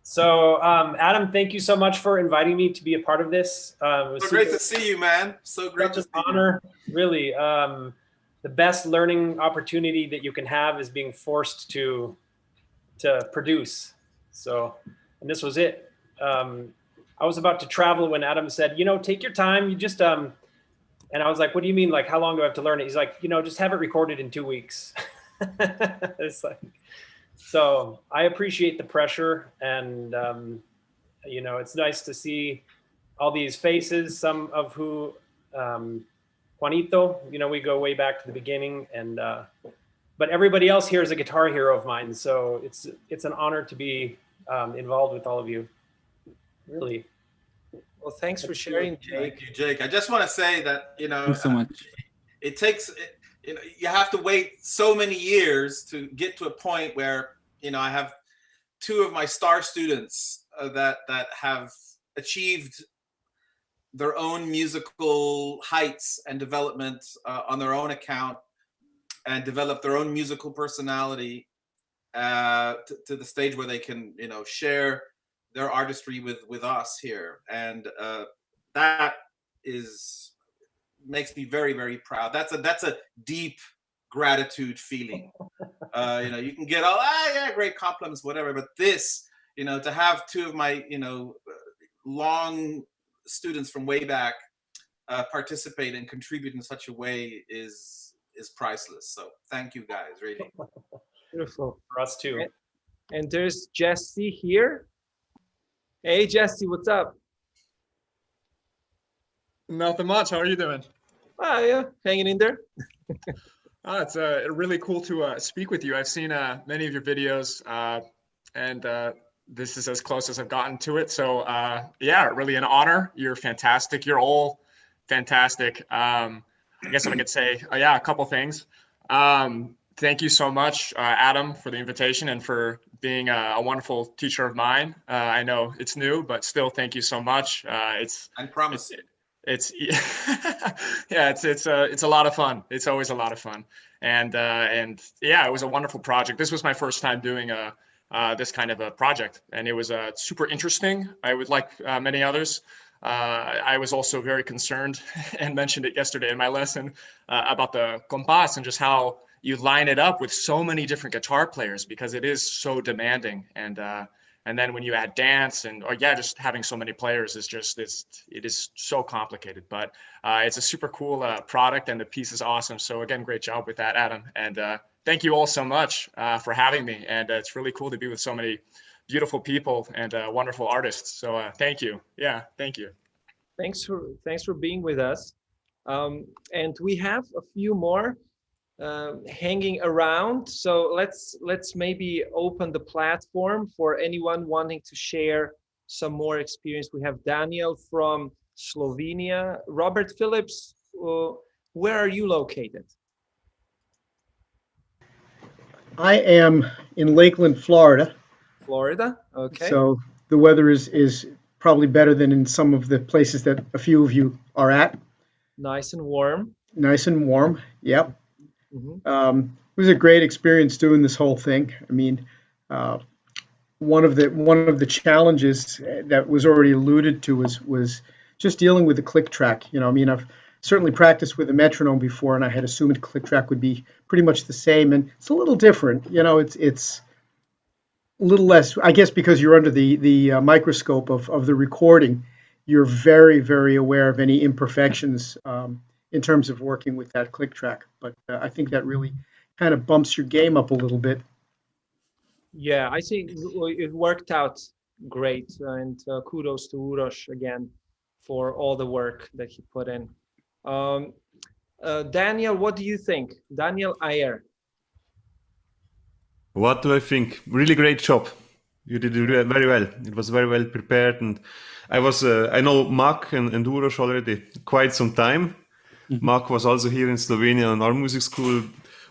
So, Adam, thank you so much for inviting me to be a part of this. It was so great to see you, man. So great to see you. Honor, really. The best learning opportunity that you can have is being forced to produce. So, and this was it. I was about to travel when Adam said, take your time. You just, and I was like, what do you mean? Like, how long do I have to learn it? He's like, just have it recorded in 2 weeks. It's like, so I appreciate the pressure, and it's nice to see all these faces, some of who, Juanito, we go way back to the beginning, and but everybody else here is a guitar hero of mine, so it's an honor to be involved with all of you, really. Well, thanks for sharing, Jake. Thank you, Jake. I just want to say that Thanks so much. It takes you have to wait so many years to get to a point where I have two of my star students that have achieved their own musical heights and development on their own account, and develop their own musical personality to the stage where they can share their artistry with us here, and that makes me very, very proud. That's a deep gratitude feeling. You can get all great compliments, whatever, but this, to have two of my long students from way back participate and contribute in such a way is priceless. So thank you, guys, really. Beautiful. For us too. And there's Jesse here. Hey, Jesse, what's up? Nothing much. How are you doing? Oh, yeah, hanging in there. It's really cool to speak with you. I've seen many of your videos, and this is as close as I've gotten to it. So yeah, really an honor. You're fantastic. You're all fantastic. I guess if I could say, yeah, a couple things. Thank you so much, Adam, for the invitation and for being a wonderful teacher of mine. I know it's new, but still, thank you so much. I promise. It's yeah, it's a lot of fun. It's always a lot of fun, and yeah, it was a wonderful project. This was my first time doing this kind of a project, and it was super interesting. I would like many others. I was also very concerned and mentioned it yesterday in my lesson about the compás and just how you line it up with so many different guitar players because it is so demanding. And then when you add dance or yeah, just having so many players is just it is so complicated. But it's a super cool product and the piece is awesome. So again, great job with that, Adam. And thank you all so much for having me. And it's really cool to be with so many beautiful people and wonderful artists. So thank you. Yeah, thank you. Thanks for being with us. And we have a few more hanging around. So let's maybe open the platform for anyone wanting to share some more experience. We have Daniel from Slovenia. Robert Phillips, where are you located? I am in Lakeland, Florida. Florida, okay. So the weather is probably better than in some of the places that a few of you are at. Nice and warm. Nice and warm, yep. Mm-hmm. It was a great experience doing this whole thing. I mean, one of the challenges that was already alluded to was just dealing with the click track. You know, I mean, I've certainly practiced with a metronome before, and I had assumed a click track would be pretty much the same, and it's a little different. You know, it's a little less, I guess, because you're under the microscope of the recording. You're very, very aware of any imperfections in terms of working with that click track. But I think that really kind of bumps your game up a little bit. Yeah, I think it worked out great, and kudos to Uroš again for all the work that he put in. Daniel, what do you think? Daniel Ayer. What do I think? Really great job. You did it very well. It was very well prepared, and I know Mark and Uroš already quite some time. Mm-hmm. Mark was also here in Slovenia on our music school.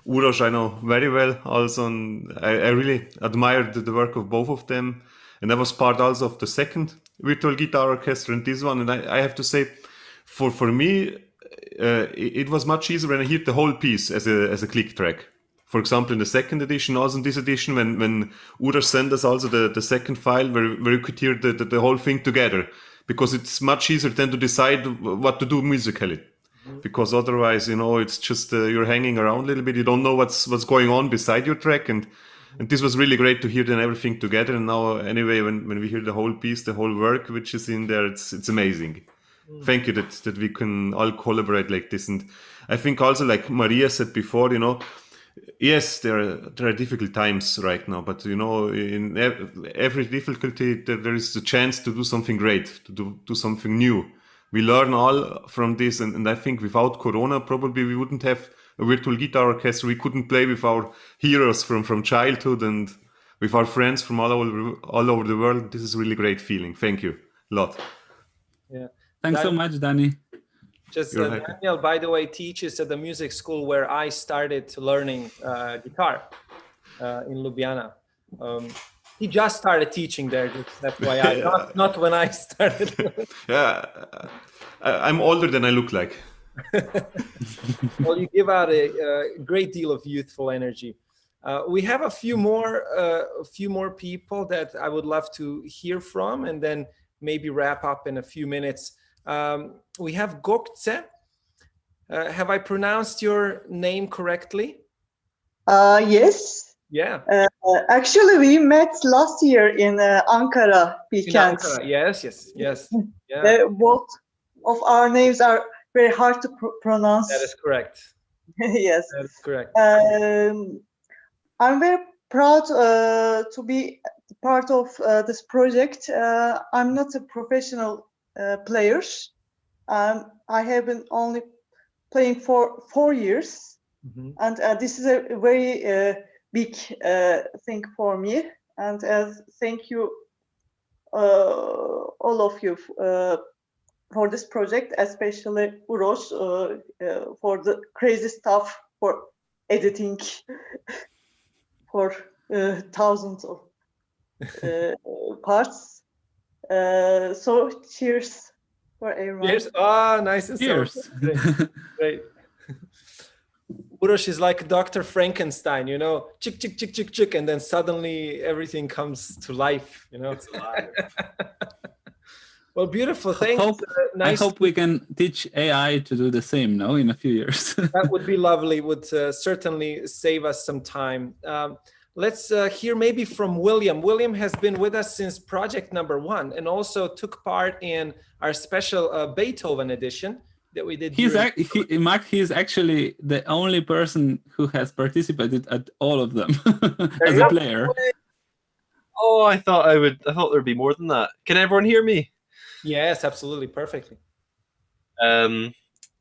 Uroš I know very well also. I really admired the work of both of them. And I was part also of the second virtual guitar orchestra and this one. And I have to say, for me, it was much easier when I heard the whole piece as a click track. For example, in the second edition, also in this edition, when Uroš sent us also the second file where you could hear the whole thing together. Because it's much easier then to decide what to do musically. Because otherwise, you know, it's just you're hanging around a little bit. You don't know what's going on beside your track, and this was really great to hear then everything together. And now, anyway, when we hear the whole piece, the whole work which is in there, it's amazing. Thank you that we can all collaborate like this. And I think also, like Maria said before, you know, yes, there are difficult times right now, but you know, in every difficulty, there is a chance to do something great, to do something new. We learn all from this, and I think without Corona, probably we wouldn't have a virtual guitar orchestra. We couldn't play with our heroes from childhood and with our friends from all over the world. This is a really great feeling. Thank you a lot. Yeah. Thanks so much, Danny. Just Daniel, by the way, teaches at the music school where I started learning guitar in Ljubljana. He just started teaching there, just FYI, not when I started. Yeah, I'm older than I look like. Well, you give out a great deal of youthful energy. We have a few more people that I would love to hear from, and then maybe wrap up in a few minutes. We have Gokce. Have I pronounced your name correctly? Yes. Yeah. Actually, we met last year in Ankara, Bilkent. Yes. Yeah. Both of our names are very hard to pronounce. That is correct. Yes. That is correct. I'm very proud to be part of this project. I'm not a professional player. I have been only playing for 4 years, and this is a very big thing for me. And thank you, all of you, for this project, especially Uroš, for the crazy stuff for editing for thousands of parts. So cheers for everyone. Cheers. Ah, nice and Cheers. Great. Great. Uroš is like Dr. Frankenstein, you know, chick, chick, chick, chick, chick, and then suddenly everything comes to life, you know. It's alive. Well, beautiful. Thanks. I hope we can teach AI to do the same, no, in a few years. That would be lovely. Would certainly save us some time. Let's hear maybe from William. William has been with us since project number 1 and also took part in our special Beethoven edition that we did. Mark, he's actually the only person who has participated at all of them as a player. Oh, I thought there'd be more than that. Can everyone hear me? Yes, absolutely, perfectly.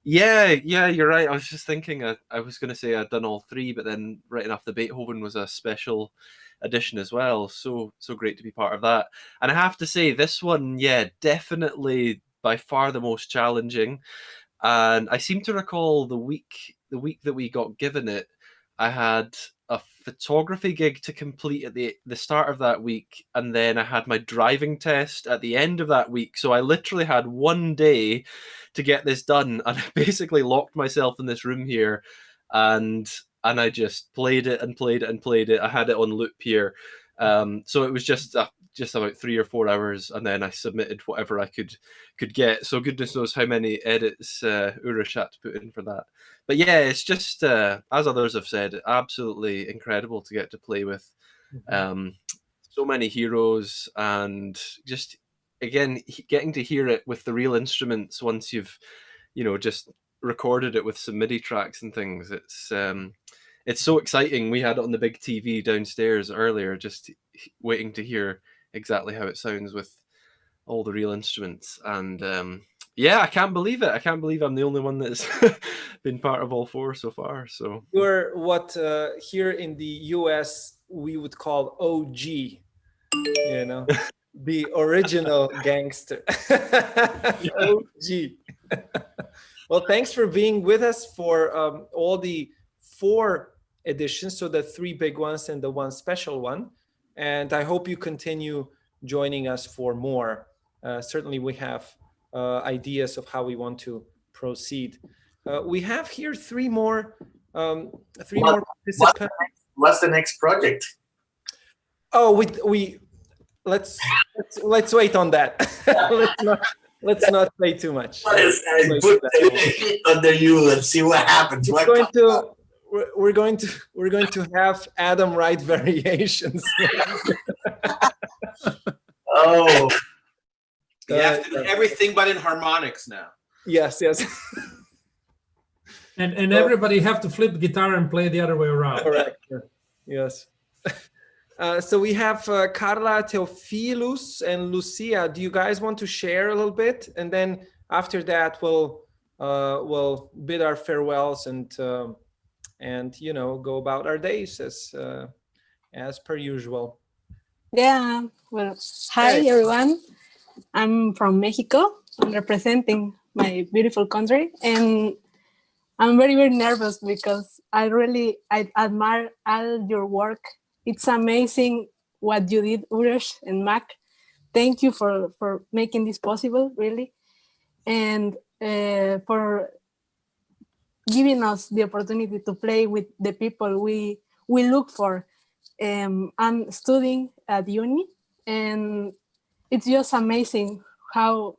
Yeah, you're right. I was just thinking, I was going to say I'd done all 3, but then right enough, the Beethoven was a special edition as well. So great to be part of that. And I have to say, this one, yeah, definitely by far the most challenging. And I seem to recall the week that we got given it, I had a photography gig to complete at the start of that week, and then I had my driving test at the end of that week. So I literally had 1 day to get this done, and I basically locked myself in this room here, and I just played it and played it and played it. I had it on loop here, so it was just about 3 or 4 hours, and then I submitted whatever I could get. So goodness knows how many edits Uroš had to put in for that. But yeah, it's just as others have said, absolutely incredible to get to play with so many heroes, and just again getting to hear it with the real instruments once you've just recorded it with some MIDI tracks and things. It's so exciting. We had it on the big TV downstairs earlier, just waiting to hear exactly how it sounds with all the real instruments. And yeah, I can't believe it. I can't believe I'm the only one that's been part of all 4 so far. So you're what here in the US we would call OG, the original gangster. OG. Well, thanks for being with us for all the 4 editions, so the 3 big ones and the 1 special one. And I hope you continue joining us for more. Certainly we have ideas of how we want to proceed. We have here 3 more participants. What's the next project? Oh, let's wait on that. let's not say too much. Put it under you and see what happens. We're going to have Adam write variations. Oh, you have to do everything but in harmonics now. Yes. And everybody have to flip guitar and play the other way around. Correct. Yes. So we have Carla, Theophilus, and Lucia. Do you guys want to share a little bit? And then after that, we'll bid our farewells and go about our days as per usual. Yeah. Well, hi everyone. I'm from Mexico. I'm representing my beautiful country, and I'm very, very nervous because I admire all your work. It's amazing what you did, Uroš and Mac. Thank you for making this possible, really, and for giving us the opportunity to play with the people we look for. I'm studying at uni, and it's just amazing how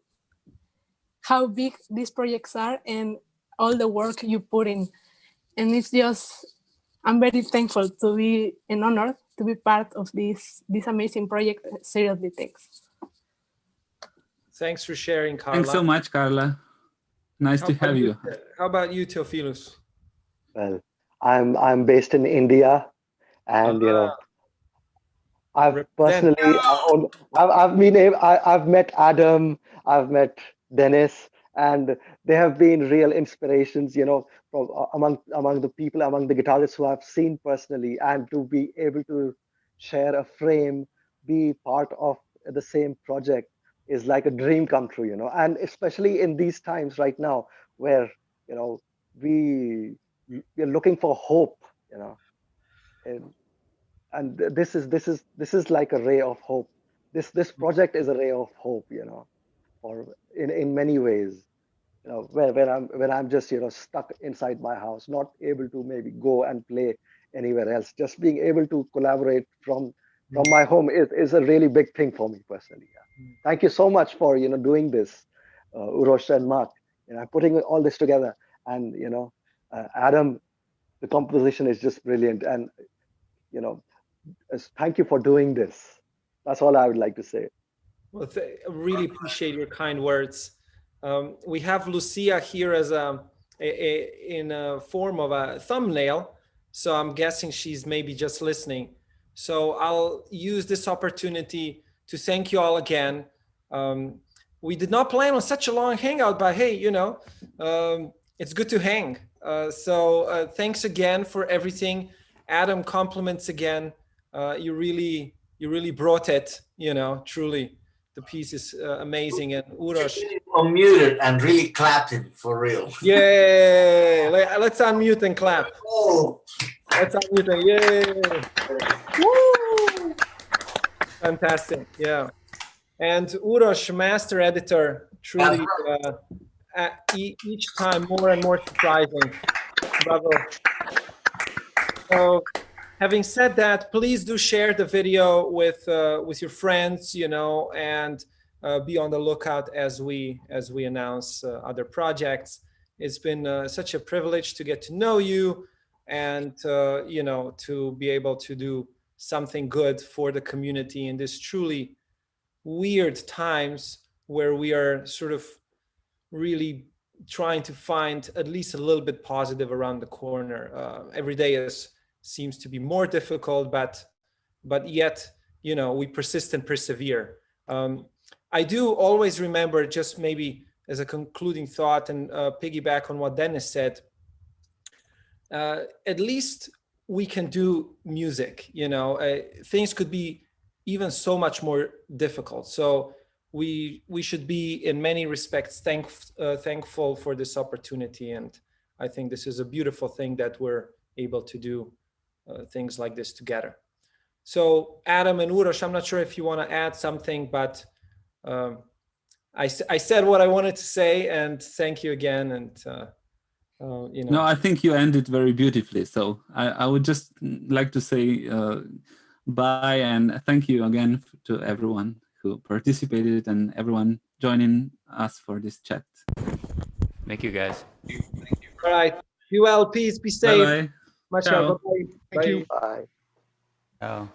big these projects are and all the work you put in. And it's just, I'm very thankful to be an honor to be part of this amazing project. Seriously, thanks. Thanks for sharing, Carla. Thanks so much, Carla. Nice to have you. How about you, Theophilus? Well, I'm based in India, and I've personally, I've met Adam, I've met Dennis, and they have been real inspirations, from among the people, among the guitarists who I've seen personally, and to be able to share a frame, be part of the same project is like a dream come true. And especially in these times right now, where we we're looking for hope, and this is like a ray of hope. This project is a ray of hope, or in many ways, when I'm just stuck inside my house, not able to maybe go and play anywhere else. Just being able to collaborate from my home is a really big thing for me personally. Yeah. Thank you so much for doing this, Urosh and Mark. Putting all this together, and Adam, the composition is just brilliant, and thank you for doing this. That's all I would like to say. Well, really appreciate your kind words. We have Lucia here as in a form of a thumbnail, so I'm guessing she's maybe just listening. So I'll use this opportunity to thank you all again. We did not plan on such a long hangout, but hey, it's good to hang. So thanks again for everything. Adam, compliments again. You really brought it, truly. The piece is amazing. And Urosh, unmuted and really clapped him for real. Yay! Let's unmute and clap. Oh. Let's unmute and yay! Woo! Fantastic, yeah. And Urosh, master editor, truly each time more and more surprising. Bravo. So, having said that, please do share the video with your friends, and be on the lookout as we announce other projects. It's been such a privilege to get to know you, and to be able to do something good for the community in this truly weird times where we are sort of really trying to find at least a little bit positive around the corner. Every day seems to be more difficult, but yet, we persist and persevere. I do always remember, just maybe as a concluding thought and piggyback on what Dennis said, at least we can do music, things could be even so much more difficult. So we should be in many respects thankful for this opportunity. And I think this is a beautiful thing that we're able to do things like this together. So Adam and Urosh, I'm not sure if you want to add something, but I said what I wanted to say, and thank you again. And No, I think you ended very beautifully. So I would just like to say bye and thank you again to everyone who participated and everyone joining us for this chat. Thank you, guys. Thank you. All right. Be well. Peace. Be safe. Bye-bye. Much Ciao. love. Bye. Thank you. Bye. Ciao.